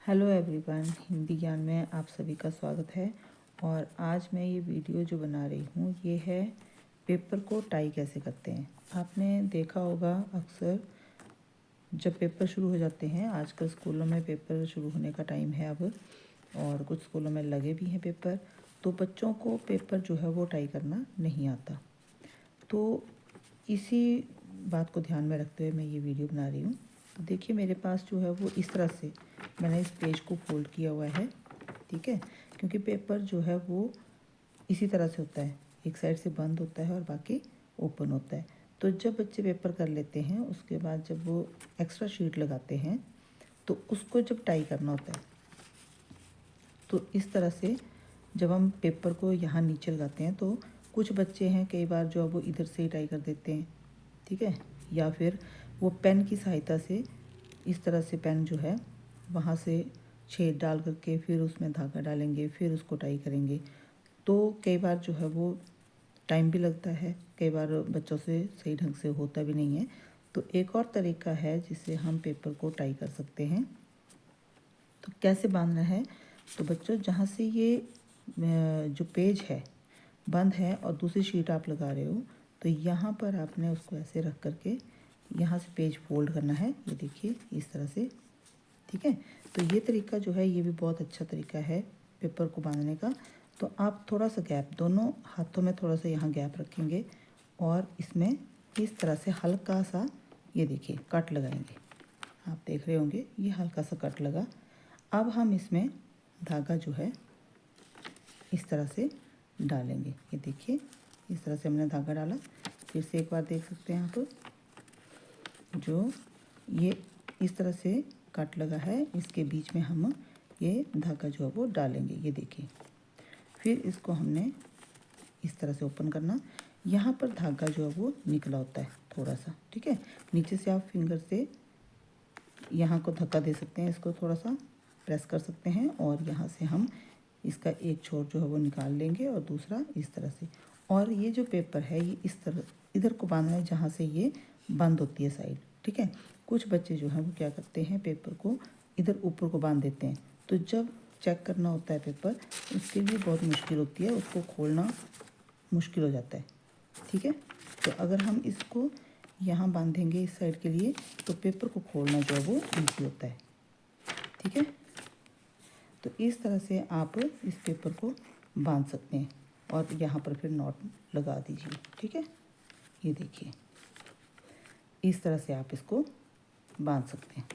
Hello everyone, Hindi ज्ञान में आप सभी का स्वागत है। और आज मैं ये वीडियो जो बना रही हूँ ये है पेपर को टाई कैसे करते हैं। आपने देखा होगा अक्सर जब पेपर शुरू हो जाते हैं, आजकल स्कूलों में पेपर शुरू होने का टाइम है अब, और कुछ स्कूलों में लगे भी हैं पेपर, तो बच्चों को पेपर जो है वो टाई करना नहीं आता। तो इसी बात को ध्यान में रखते हुए मैं ये वीडियो बना रही हूँ। देखिए मेरे पास जो है वो इस तरह से मैंने इस पेज को फोल्ड किया हुआ है, ठीक है, क्योंकि पेपर जो है वो इसी तरह से होता है, एक साइड से बंद होता है और बाकी ओपन होता है। तो जब बच्चे पेपर कर लेते हैं उसके बाद जब वो एक्स्ट्रा शीट लगाते हैं तो उसको जब टाई करना होता है तो इस तरह से जब हम पेपर को यहाँ नीचे लगाते हैं तो कुछ बच्चे हैं कई बार जो वो इधर से ही टाई कर देते हैं, ठीक है, या फिर वो पेन की सहायता से इस तरह से पेन जो है वहाँ से छेद डाल करके फिर उसमें धागा डालेंगे, फिर उसको टाई करेंगे। तो कई बार जो है वो टाइम भी लगता है, कई बार बच्चों से सही ढंग से होता भी नहीं है। तो एक और तरीका है जिससे हम पेपर को टाई कर सकते हैं। तो कैसे बांधना है, तो बच्चों जहाँ से ये जो पेज है बंद है और दूसरी शीट आप लगा रहे हो, तो यहाँ पर आपने उसको ऐसे रख करके यहाँ से पेज फोल्ड करना है, ये देखिए इस तरह से, ठीक है। तो ये तरीका जो है ये भी बहुत अच्छा तरीका है पेपर को बांधने का। तो आप थोड़ा सा गैप, दोनों हाथों में थोड़ा सा यहाँ गैप रखेंगे और इसमें इस तरह से हल्का सा, ये देखिए, कट लगाएंगे। आप देख रहे होंगे ये हल्का सा कट लगा। अब हम इसमें धागा जो है इस तरह से डालेंगे, ये देखिए इस तरह से हमने धागा डाला। फिर से एक बार देख सकते हैं आप, जो ये इस तरह से कट लगा है इसके बीच में हम ये धागा जो है वो डालेंगे, ये देखिए। फिर इसको हमने इस तरह से ओपन करना, यहाँ पर धागा जो है वो निकला होता है थोड़ा सा, ठीक है। नीचे से आप फिंगर से यहाँ को धक्का दे सकते हैं, इसको थोड़ा सा प्रेस कर सकते हैं और यहाँ से हम इसका एक छोर जो है वो निकाल लेंगे और दूसरा इस तरह से। और ये जो पेपर है ये इस तरह इधर को बांधना है जहाँ से ये बंद होती है साइड, ठीक है। कुछ बच्चे जो हैं वो क्या करते हैं, पेपर को इधर ऊपर को बांध देते हैं, तो जब चेक करना होता है पेपर उसके लिए बहुत मुश्किल होती है, उसको खोलना मुश्किल हो जाता है, ठीक है। तो अगर हम इसको यहाँ बांधेंगे इस साइड के लिए तो पेपर को खोलना जो है वो ईजी होता है, ठीक है। तो इस तरह से आप इस पेपर को बांध सकते हैं और यहाँ पर फिर नॉट लगा दीजिए, ठीक है। ये देखिए इस तरह से आप इसको बांध सकते हैं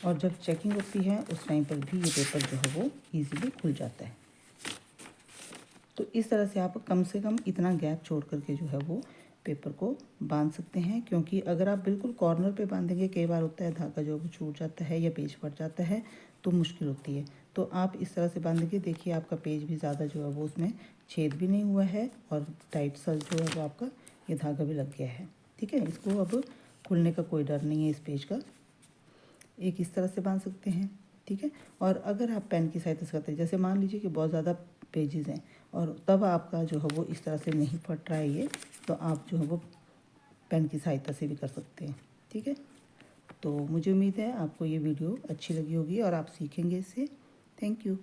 और जब चेकिंग होती है उस टाइम पर भी ये पेपर जो है वो इजीली खुल जाता है। तो इस तरह से आप कम से कम इतना गैप छोड़ करके जो है वो पेपर को बांध सकते हैं, क्योंकि अगर आप बिल्कुल कॉर्नर पे बांधेंगे कई बार होता है धागा जो है वो छूट जाता है या पेज फट जाता है तो मुश्किल होती है। तो आप इस तरह से बांधेंगे, देखिए आपका पेज भी ज़्यादा जो है वो उसमें छेद भी नहीं हुआ है और टाइट सा जो है वो आपका ये धागा भी लग गया है, ठीक है। इसको अब खुलने का कोई डर नहीं है इस पेज का। एक इस तरह से बांध सकते हैं, ठीक है। और अगर आप पेन की सहायता से करते हैं, जैसे मान लीजिए कि बहुत ज़्यादा पेजेस हैं और तब आपका जो है वो इस तरह से नहीं फट रहा है ये, तो आप जो है वो पेन की सहायता से भी कर सकते हैं, ठीक है। तो मुझे उम्मीद है आपको ये वीडियो अच्छी लगी होगी और आप सीखेंगे इससे। Thank you.